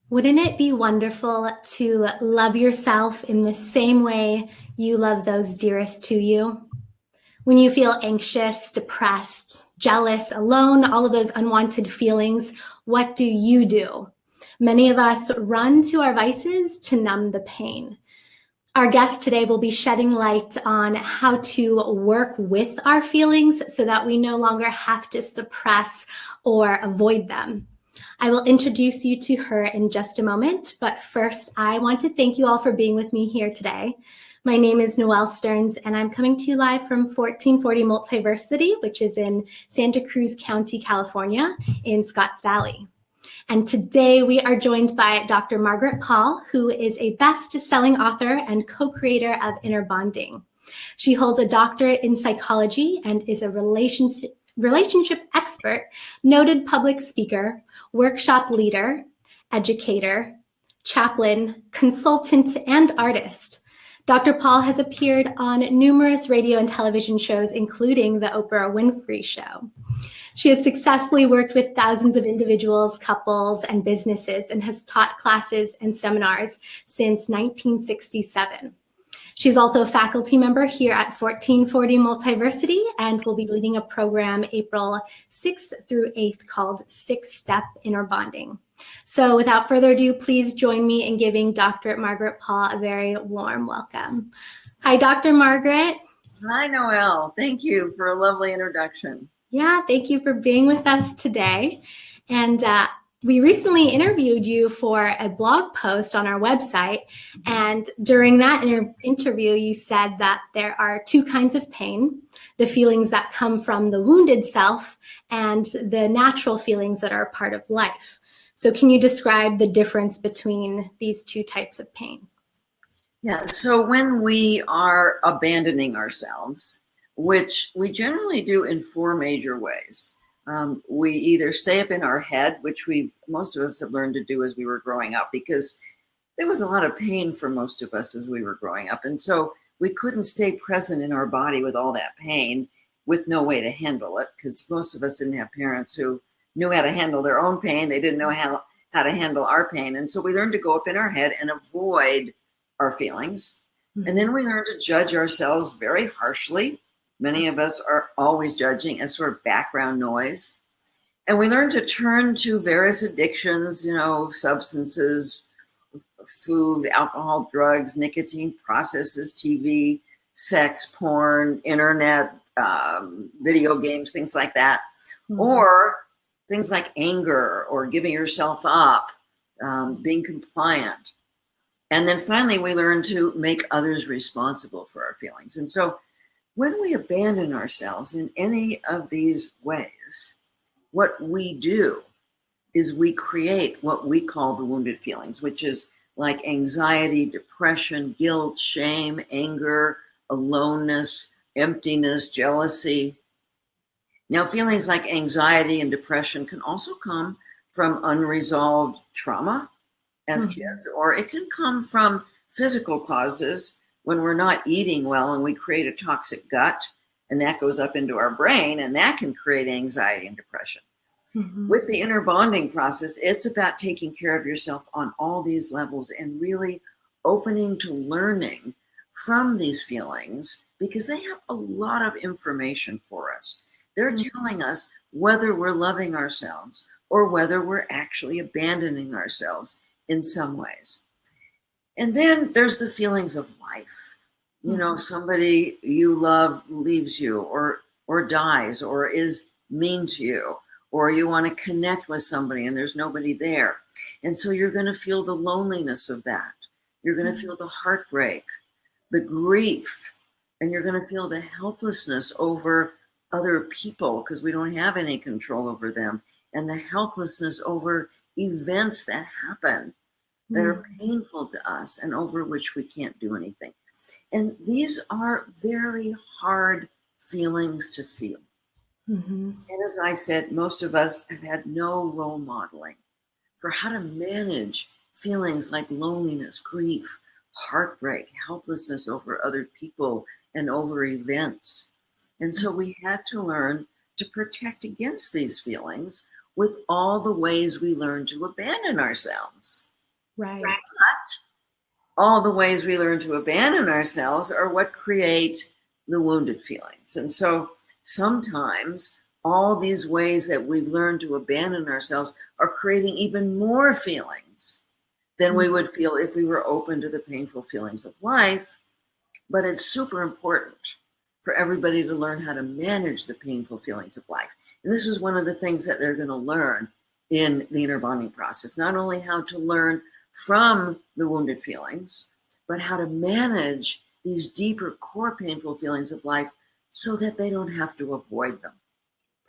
Wouldn't it be wonderful to love yourself in the same way you love those dearest to you? When you feel anxious, depressed, jealous, alone, all of those unwanted feelings, what do you do? Many of us run to our vices to numb the pain. Our guest today will be shedding light on how to work with our feelings so that we no longer have to suppress or avoid them. I will introduce you to her in just a moment, but first I want to thank you all for being with me here today. My name is Noelle Stearns, and I'm coming to you live from 1440 Multiversity, which is in Santa Cruz County, California, in Scotts Valley. And today we are joined by Dr. Margaret Paul, who is a best-selling author and co-creator of Inner Bonding. She holds a doctorate in psychology and is a relationship expert, noted public speaker, workshop leader, educator, chaplain, consultant, and artist. Dr. Paul has appeared on numerous radio and television shows, including The Oprah Winfrey Show. She has successfully worked with thousands of individuals, couples, and businesses, and has taught classes and seminars since 1967. She's also a faculty member here at 1440 Multiversity and will be leading a program April 6th through 8th called 6-Step Inner Bonding. So without further ado, please join me in giving Dr. Margaret Paul a very warm welcome. Hi, Dr. Margaret. Hi, Noelle. Thank you for a lovely introduction. Yeah, thank you for being with us today. And we recently interviewed you for a blog post on our website. And during that interview, you said that there are two kinds of pain, the feelings that come from the wounded self and the natural feelings that are a part of life. So can you describe the difference between these two types of pain? Yeah, so when we are abandoning ourselves, which we generally do in four major ways. We either stay up in our head, which most of us have learned to do as we were growing up, because there was a lot of pain for most of us as we were growing up. And so we couldn't stay present in our body with all that pain with no way to handle it, because most of us didn't have parents who knew how to handle their own pain. They didn't know how to handle our pain. And so we learned to go up in our head and avoid our feelings. Mm-hmm. And then we learned to judge ourselves very harshly. Many of us are always judging as sort of background noise. And we learn to turn to various addictions, substances, food, alcohol, drugs, nicotine, processes, TV, sex, porn, internet, video games, things like that. Mm-hmm. Or things like anger or giving yourself up, being compliant. And then finally, we learn to make others responsible for our feelings. And so when we abandon ourselves in any of these ways, what we do is we create what we call the wounded feelings, which is like anxiety, depression, guilt, shame, anger, aloneness, emptiness, jealousy. Now, feelings like anxiety and depression can also come from unresolved trauma as kids, or it can come from physical causes when we're not eating well and we create a toxic gut, and that goes up into our brain, and that can create anxiety and depression. Mm-hmm. With the inner bonding process, it's about taking care of yourself on all these levels and really opening to learning from these feelings, because they have a lot of information for us. They're telling us whether we're loving ourselves or whether we're actually abandoning ourselves in some ways. And then there's the feelings of life. Somebody you love leaves you or dies or is mean to you, or you want to connect with somebody and there's nobody there. And so you're going to feel the loneliness of that. You're going to feel the heartbreak, the grief, and you're going to feel the helplessness over other people because we don't have any control over them, and the helplessness over events that happen that are painful to us and over which we can't do anything. And these are very hard feelings to feel. Mm-hmm. And as I said, most of us have had no role modeling for how to manage feelings like loneliness, grief, heartbreak, helplessness over other people and over events. And so we had to learn to protect against these feelings with all the ways we learn to abandon ourselves. Right. But all the ways we learn to abandon ourselves are what create the wounded feelings. And so sometimes all these ways that we've learned to abandon ourselves are creating even more feelings than we would feel if we were open to the painful feelings of life. But it's super important for everybody to learn how to manage the painful feelings of life. And this is one of the things that they're going to learn in the inner bonding process. Not only how to learn from the wounded feelings, but how to manage these deeper core painful feelings of life so that they don't have to avoid them.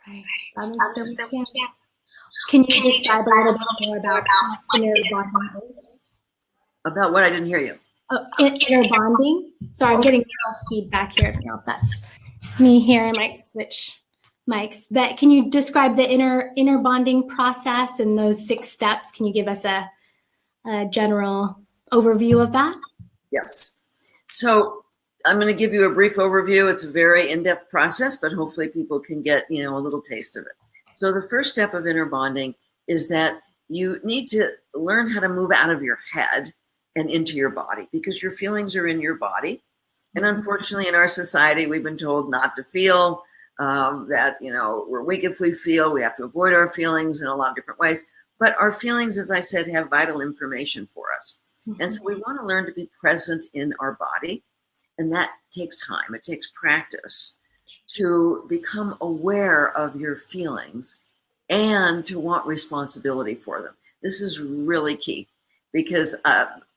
Right. That makes so much sense. Can you describe a little bit more about what inner bonding is? About what? I didn't hear you. Oh, inner bonding. Sorry, I'm getting feedback here. I don't know if that's me here. I might switch mics. But can you describe the inner bonding process and those 6 steps? Can you give us a general overview of that? Yes. So I'm going to give you a brief overview. It's a very in-depth process, but hopefully people can get, a little taste of it. So the first step of inner bonding is that you need to learn how to move out of your head and into your body, because your feelings are in your body. And unfortunately, in our society, we've been told not to feel, that, we're weak if we feel, we have to avoid our feelings in a lot of different ways. But our feelings, as I said, have vital information for us. And so we want to learn to be present in our body. And that takes time. It takes practice to become aware of your feelings and to want responsibility for them. This is really key, because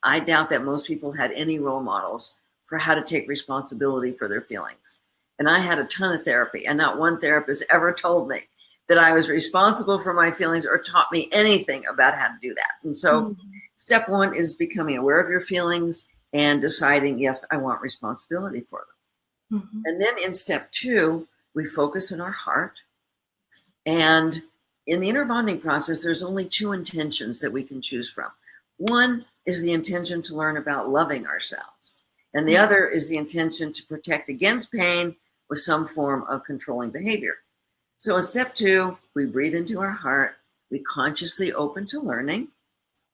I doubt that most people had any role models for how to take responsibility for their feelings. And I had a ton of therapy, and not one therapist ever told me that I was responsible for my feelings or taught me anything about how to do that. And so step 1 is becoming aware of your feelings and deciding, yes, I want responsibility for them. And then in step 2, we focus in our heart. And in the inner bonding process, there's only 2 intentions that we can choose from. One is the intention to learn about loving ourselves. And the other is the intention to protect against pain with some form of controlling behavior. So in step 2, we breathe into our heart, we consciously open to learning,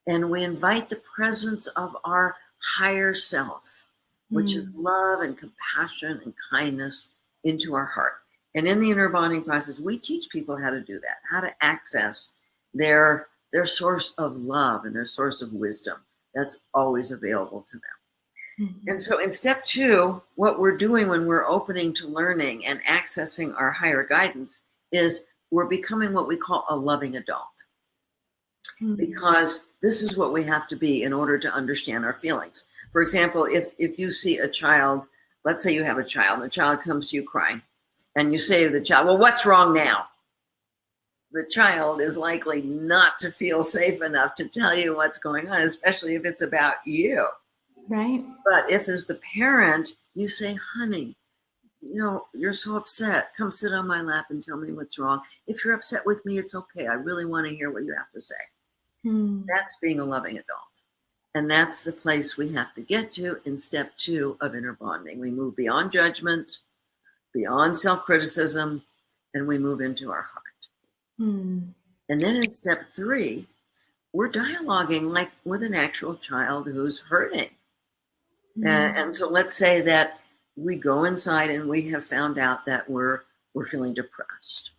and we invite the presence of our higher self, which is love and compassion and kindness, into our heart. And in the inner bonding process, we teach people how to do that, how to access their source of love and their source of wisdom that's always available to them. And so in step 2, what we're doing when we're opening to learning and accessing our higher guidance is we're becoming what we call a loving adult. Because this is what we have to be in order to understand our feelings. For example, if you see a child, let's say you have a child, the child comes to you crying, and you say to the child, well, what's wrong now? The child is likely not to feel safe enough to tell you what's going on, especially if it's about you. Right. But if, as the parent, you say, honey, you're so upset, come sit on my lap and tell me what's wrong. If you're upset with me, it's okay. I really want to hear what you have to say. That's being a loving adult. And that's the place we have to get to in step 2 of inner bonding. We move beyond judgment, beyond self-criticism, and we move into our heart. And then in step 3, we're dialoguing like with an actual child who's hurting. And so let's say that we go inside and we have found out that we're feeling depressed.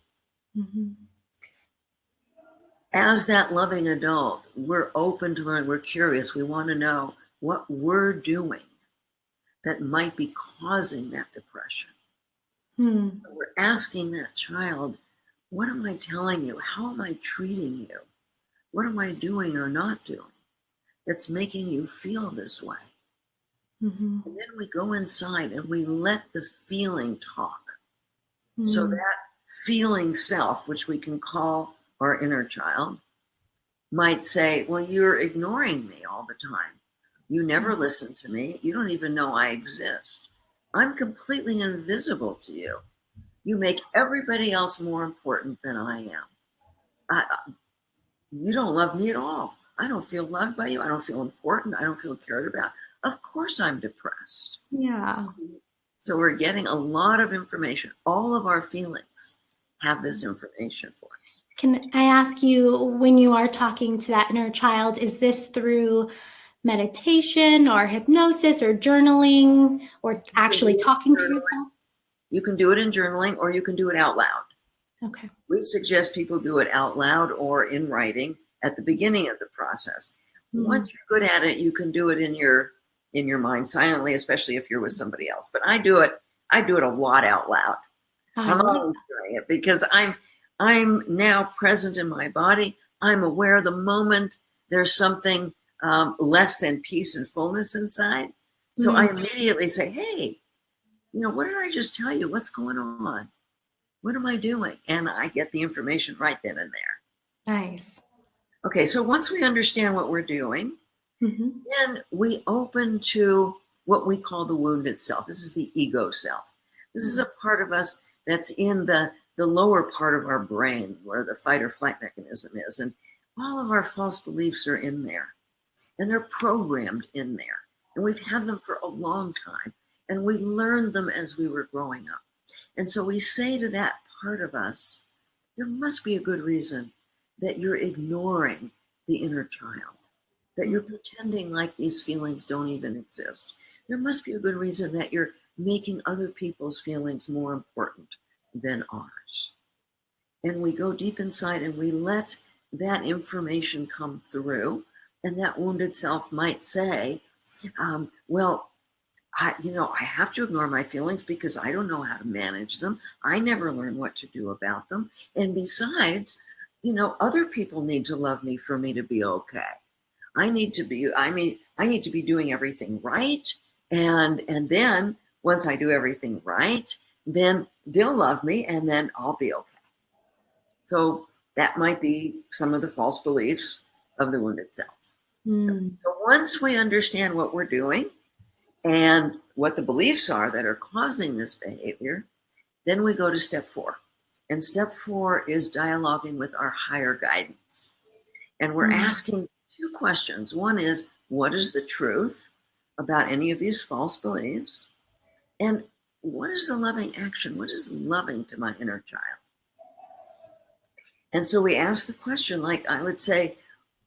As that loving adult, we're open to learn, we're curious, we want to know what we're doing that might be causing that depression. So we're asking that child, what am I telling you? How am I treating you? What am I doing or not doing that's making you feel this way? And then we go inside and we let the feeling talk. So that feeling self, which we can call our inner child, might say, well, you're ignoring me all the time. You never listen to me. You don't even know I exist. I'm completely invisible to you. You make everybody else more important than I am. You don't love me at all. I don't feel loved by you. I don't feel important. I don't feel cared about. Of course I'm depressed. Yeah. So we're getting a lot of information, all of our feelings have this information for us. Can I ask you, when you are talking to that inner child, is this through meditation or hypnosis or journaling or actually talking to yourself? You can do it in journaling, or you can do it out loud. Okay. We suggest people do it out loud or in writing at the beginning of the process. Once you're good at it, you can do it in your mind silently, especially if you're with somebody else. But I do it a lot out loud. I'm always doing it because I'm now present in my body. I'm aware the moment there's something less than peace and fullness inside. So I immediately say, hey, what did I just tell you? What's going on? What am I doing? And I get the information right then and there. Nice. Okay, so once we understand what we're doing, then we open to what we call the wounded self. This is the ego self. This is a part of us that's in the lower part of our brain where the fight or flight mechanism is. And all of our false beliefs are in there. And they're programmed in there. And we've had them for a long time. And we learned them as we were growing up. And so we say to that part of us, there must be a good reason that you're ignoring the inner child, that you're pretending like these feelings don't even exist. There must be a good reason that you're making other people's feelings more important than ours. And we go deep inside and we let that information come through. And that wounded self might say, well, I have to ignore my feelings because I don't know how to manage them. I never learned what to do about them. And besides, other people need to love me for me to be okay. I need to be doing everything right. And then once I do everything right, then they'll love me and then I'll be okay. So that might be some of the false beliefs of the wounded self. So once we understand what we're doing and what the beliefs are that are causing this behavior, then we go to step 4. And step 4 is dialoguing with our higher guidance. And we're asking 2 questions. One is, what is the truth about any of these false beliefs? And what is the loving action? What is loving to my inner child? And so we ask the question, like I would say,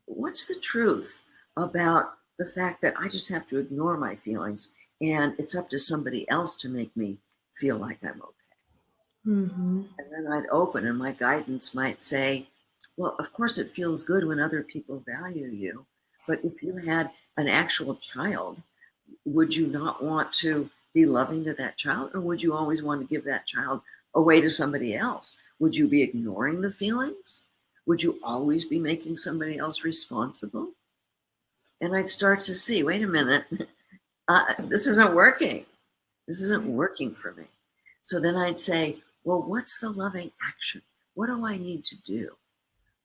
what's the truth about the fact that I just have to ignore my feelings and it's up to somebody else to make me feel like I'm okay? And then I'd open and my guidance might say, well, of course it feels good when other people value you, but if you had an actual child, would you not want to be loving to that child, or would you always want to give that child away to somebody else? Would you be ignoring the feelings? Would you always be making somebody else responsible? And I'd start to see, wait a minute, this isn't working. This isn't working for me. So then I'd say, well, what's the loving action? What do I need to do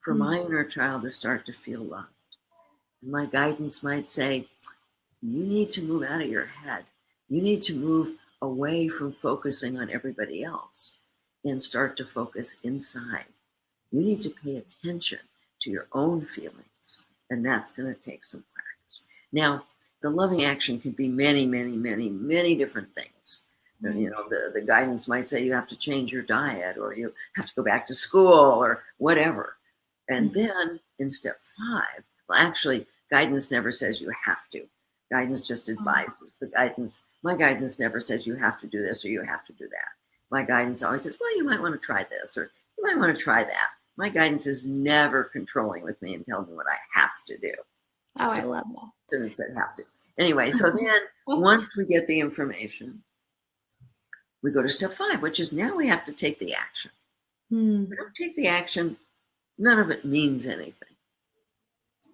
for my inner child to start to feel loved? And my guidance might say, you need to move out of your head. You need to move away from focusing on everybody else and start to focus inside. You need to pay attention to your own feelings, and that's going to take some practice. Now, the loving action can be many, many, many, many different things. The guidance might say you have to change your diet, or you have to go back to school, or whatever. And then in step 5, well, actually, guidance never says you have to. Guidance just advises. My guidance never says you have to do this or you have to do that. My guidance always says, well, you might want to try this or you might want to try that. My guidance is never controlling with me and telling me what I have to do. Oh, I love that. Shouldn't have said have to. Anyway, so then once we get the information, we go to step 5, which is now we have to take the action. If we don't take the action, none of it means anything.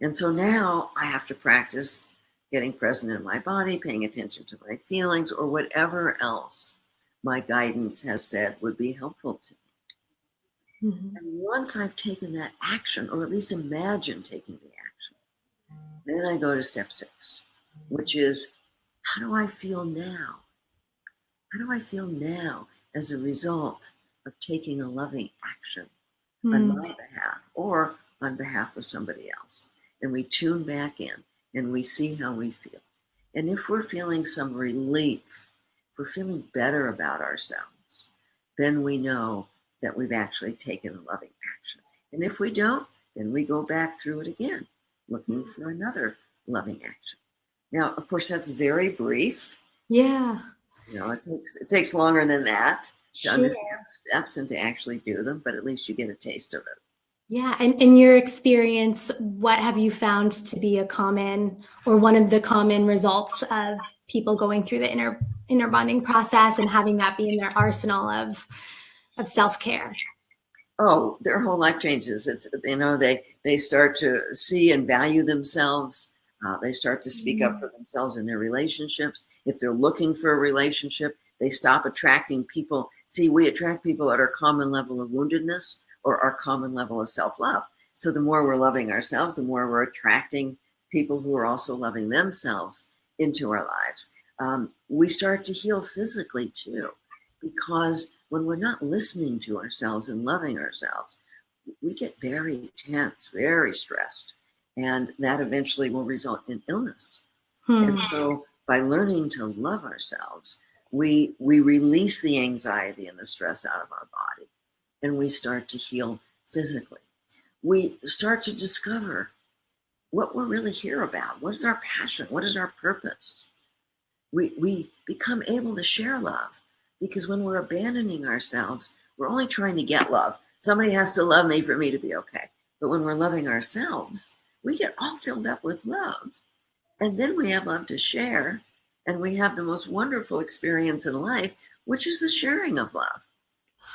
And so now I have to practice getting present in my body, paying attention to my feelings, or whatever else my guidance has said would be helpful to me. And once I've taken that action, or at least imagine taking the action, then I go to step 6, which is, how do I feel now? How do I feel now as a result of taking a loving action on my behalf or on behalf of somebody else? And we tune back in and we see how we feel. And if we're feeling some relief, if we're feeling better about ourselves, then we know that we've actually taken a loving action. And if we don't, then we go back through it again, looking for another loving action. Now, of course, that's very brief. Yeah. It takes longer than that to Sure. understand the steps and to actually do them, but at least you get a taste of it. Yeah. And in your experience, what have you found to be a common or one of the common results of people going through the inner bonding process and having that be in their arsenal of self-care? Oh, their whole life changes. It's, they start to see and value themselves. They start to speak up for themselves in their relationships. If they're looking for a relationship, they stop attracting people. See, we attract people at our common level of woundedness or our common level of self-love. So the more we're loving ourselves, the more we're attracting people who are also loving themselves into our lives. We start to heal physically too, because when we're not listening to ourselves and loving ourselves, we get very tense, very stressed, and that eventually will result in illness. And so by learning to love ourselves, we release the anxiety and the stress out of our body, and we start to heal physically. We start to discover what we're really here about. What is our passion? What is our purpose? We become able to share love, because when we're abandoning ourselves, we're only trying to get love. Somebody has to love me for me to be okay. But when we're loving ourselves, we get all filled up with love. And then we have love to share, and we have the most wonderful experience in life, which is the sharing of love.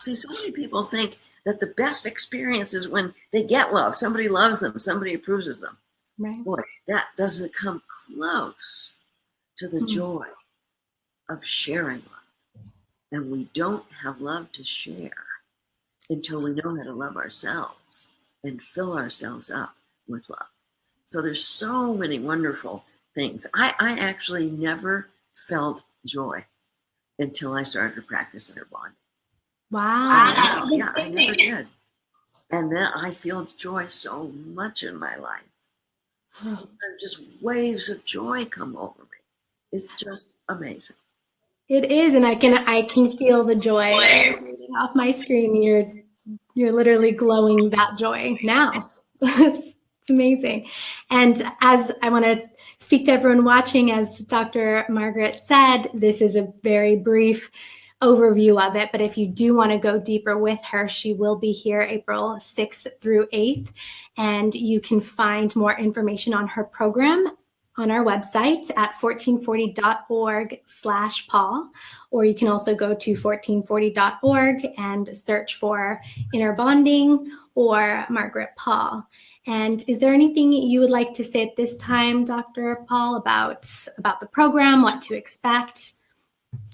See, so many people think that the best experience is when they get love. Somebody loves them, somebody approves of them. Right. Boy, that doesn't come close to the joy of sharing love. And we don't have love to share until we know how to love ourselves and fill ourselves up with love. So there's so many wonderful things. I actually never felt joy until I started to practice inner bonding. Wow. Yeah, I never did. And then I feel joy so much in my life. Just waves of joy come over me. It's just amazing. It is, and I can feel the joy off my screen. You're literally glowing that joy now. It's amazing. And as I want to speak to everyone watching, as Dr. Margaret said, this is a very brief overview of it, but if you do want to go deeper with her, she will be here April 6th through 8th, and you can find more information on her program on our website at 1440.org/Paul, or you can also go to 1440.org and search for Inner Bonding or Margaret Paul. And is there anything you would like to say at this time, Dr. Paul, about the program, what to expect,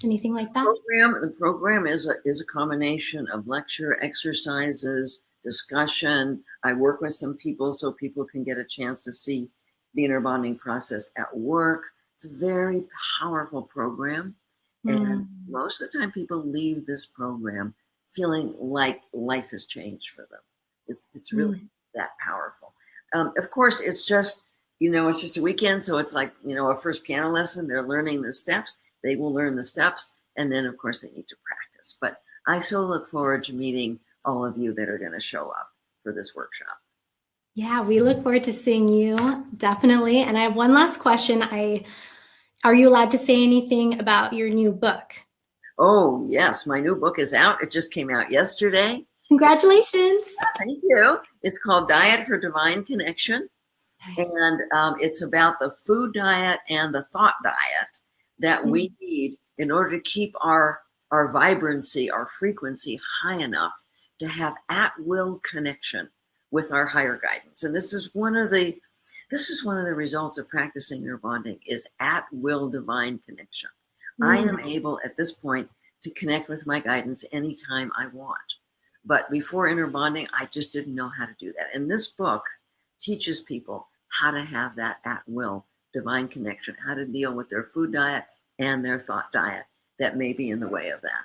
anything like that? The program is a combination of lecture, exercises, discussion. I work with some people so people can get a chance to see the inner bonding process at work. It's a very powerful program. And most of the time people leave this program feeling like life has changed for them. It's really that powerful. Of course, it's just a weekend. So it's like, a first piano lesson. They're learning the steps. They will learn the steps. And then, of course, they need to practice. But I so look forward to meeting all of you that are going to show up for this workshop. Yeah, we look forward to seeing you, definitely. And I have one last question. Are you allowed to say anything about your new book? Oh, yes. My new book is out. It just came out yesterday. Congratulations. Thank you. It's called Diet for Divine Connection. Nice. And it's about the food diet and the thought diet that we need in order to keep our vibrancy, our frequency high enough to have at-will connection with our higher guidance. And this is one of the results of practicing inner bonding, is at-will divine connection. I am able at this point to connect with my guidance anytime I want. But before inner bonding, I just didn't know how to do that. And this book teaches people how to have that at-will divine connection, how to deal with their food diet and their thought diet that may be in the way of that.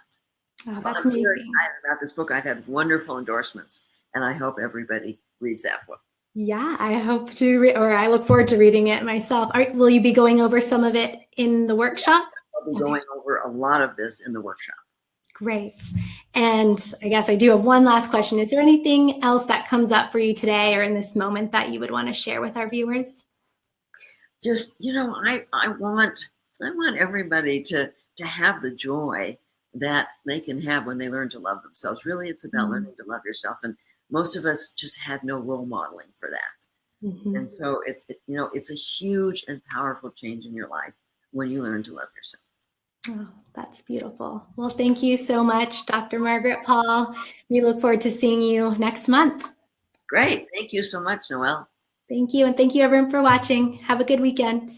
Oh, so that's I'm amazing. very excited about this book. I've had wonderful endorsements, and I hope everybody reads that book. Yeah, I hope to, I look forward to reading it myself. Will you be going over some of it in the workshop? I'll be going over a lot of this in the workshop. Great. And I guess I do have one last question. Is there anything else that comes up for you today or in this moment that you would want to share with our viewers? Just, I want everybody to have the joy that they can have when they learn to love themselves. Really, it's about learning to love yourself. And most of us just had no role modeling for that. Mm-hmm. And so it's a huge and powerful change in your life when you learn to love yourself. Oh, that's beautiful. Well, thank you so much, Dr. Margaret Paul. We look forward to seeing you next month. Great. Thank you so much, Noelle. Thank you. And thank you everyone for watching. Have a good weekend.